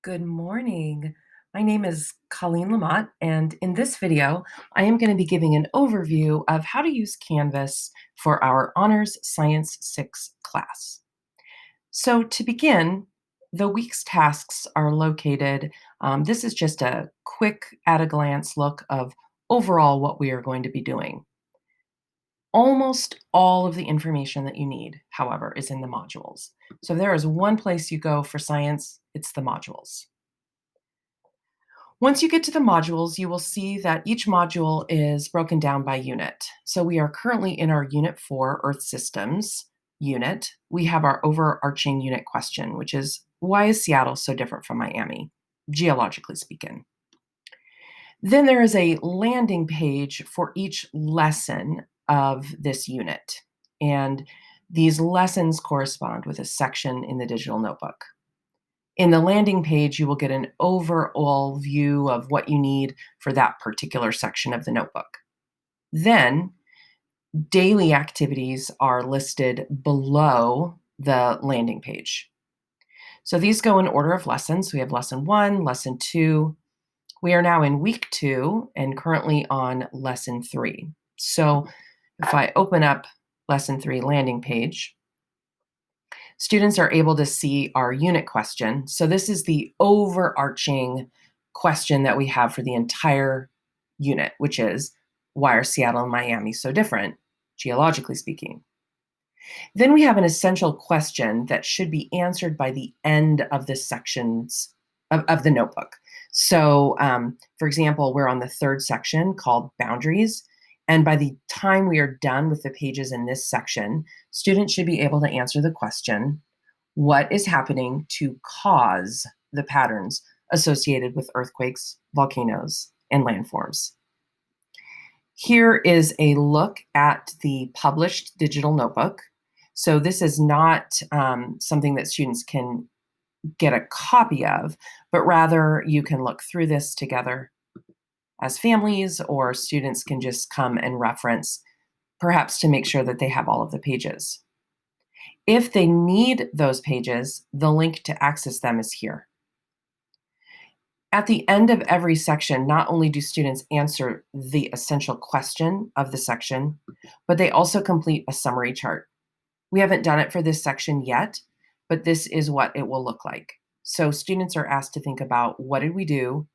Good morning. My name is Colleen Lamont, and in this video, I am going to be giving an overview of how to use Canvas for our Honors Science 6 class. So to begin, the week's tasks are located. This is just a quick at-a-glance look of overall what we are going to be doing. Almost all of the information that you need, however, is in the modules. So if there is one place you go for science, it's the modules. Once you get to the modules, you will see that each module is broken down by unit. So we are currently in our Unit 4 Earth Systems unit. We have our overarching unit question, which is, why is Seattle so different from Miami, geologically speaking? Then there is a landing page for each lesson of this unit. And these lessons correspond with a section in the digital notebook. In the landing page, you will get an overall view of what you need for that particular section of the notebook. Then, daily activities are listed below the landing page. So these go in order of lessons. We have lesson 1, lesson 2. We are now in week 2 and currently on lesson 3. So if I open up lesson 3 landing page, students are able to see our unit question. So this is the overarching question that we have for the entire unit, which is, why are Seattle and Miami so different, geologically speaking? Then we have an essential question that should be answered by the end of the sections of the notebook. So, for example, we're on the 3rd section called Boundaries. And by the time we are done with the pages in this section, students should be able to answer the question, what is happening to cause the patterns associated with earthquakes, volcanoes, and landforms? Here is a look at the published digital notebook. So this is not something that students can get a copy of, but rather you can look through this together as families, or students can just come and reference, perhaps to make sure that they have all of the pages. If they need those pages, the link to access them is here. At the end of every section, not only do students answer the essential question of the section, but they also complete a summary chart. We haven't done it for this section yet, but this is what it will look like. So students are asked to think about, what did we do?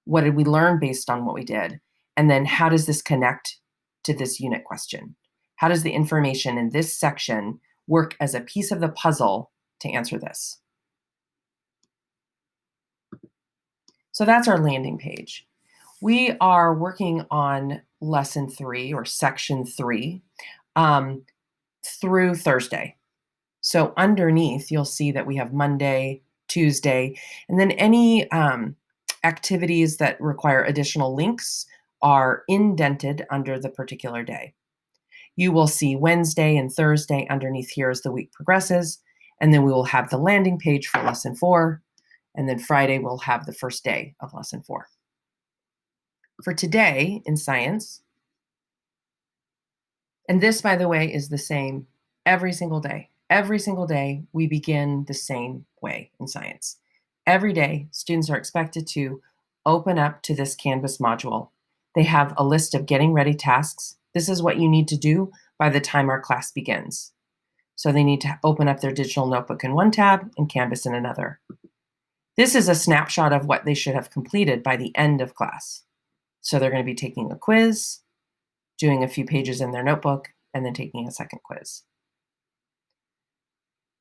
What did we learn based on what we did? And then how does this connect to this unit question? How does the information in this section work as a piece of the puzzle to answer this? So that's our landing page. We are working on lesson 3 or section 3 through Thursday. So underneath, you'll see that we have Monday, Tuesday, and then any activities that require additional links are indented under the particular day. You will see Wednesday and Thursday underneath here as the week progresses, and then we will have the landing page for lesson 4, and then Friday we'll have the first day of lesson 4. For today in science, and this, by the way, is the same every single day. Every single day, we begin the same way in science. Every day, students are expected to open up to this Canvas module. They have a list of getting ready tasks. This is what you need to do by the time our class begins. So they need to open up their digital notebook in one tab and Canvas in another. This is a snapshot of what they should have completed by the end of class. So they're going to be taking a quiz, doing a few pages in their notebook, and then taking a second quiz.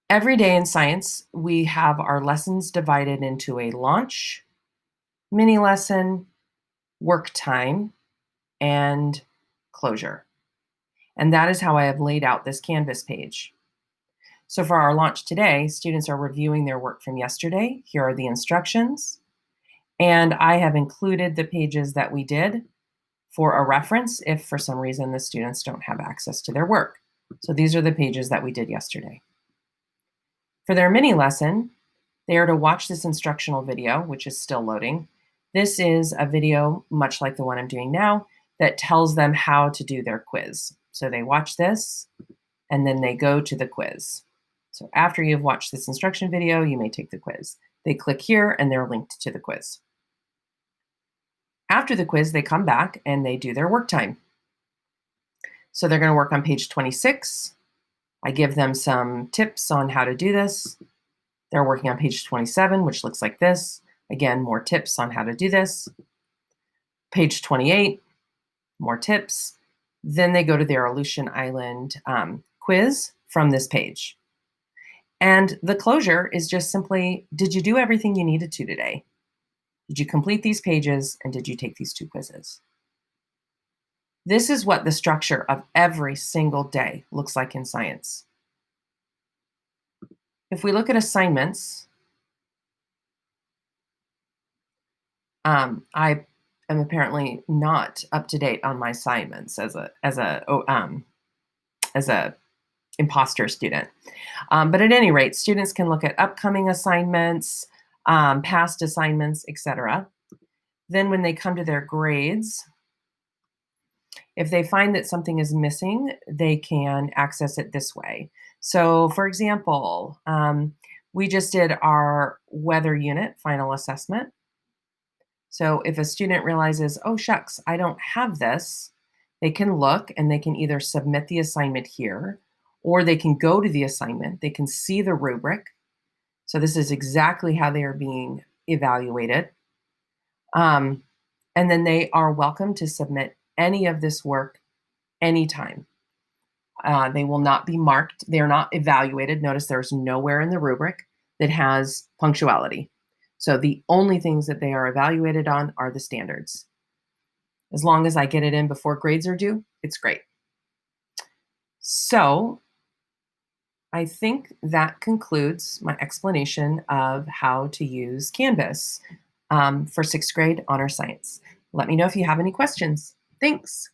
Every day in science, we have our lessons divided into a launch, mini lesson, work time, and closure. And that is how I have laid out this Canvas page. So for our launch today, students are reviewing their work from yesterday. Here are the instructions. And I have included the pages that we did for a reference if for some reason the students don't have access to their work. So these are the pages that we did yesterday. For their mini lesson, they are to watch this instructional video, which is still loading. This is a video, much like the one I'm doing now, that tells them how to do their quiz. So they watch this, and then they go to the quiz. So after you've watched this instruction video, you may take the quiz. They click here and they're linked to the quiz. After the quiz, they come back and they do their work time. So they're going to work on page 26. I give them some tips on how to do this. They're working on page 27, which looks like this. Again, more tips on how to do this. Page 28, more tips. Then they go to their Aleutian Island quiz from this page. And the closure is just simply, did you do everything you needed to today? Did you complete these pages and did you take these 2 quizzes? This is what the structure of every single day looks like in science. If we look at assignments, I am apparently not up to date on my assignments as a imposter student. But at any rate, students can look at upcoming assignments, past assignments, etc. Then when they come to their grades, if they find that something is missing, they can access it this way. So for example, we just did our weather unit final assessment. So if a student realizes, oh shucks, I don't have this, they can look and they can either submit the assignment here, or they can go to the assignment, they can see the rubric. So this is exactly how they are being evaluated. And then they are welcome to submit any of this work anytime. They will not be marked. They're not evaluated. Notice there's nowhere in the rubric that has punctuality. So the only things that they are evaluated on are the standards. As long as I get it in before grades are due, it's great. So I think that concludes my explanation of how to use Canvas for 6th grade honor science. Let me know if you have any questions. Thanks.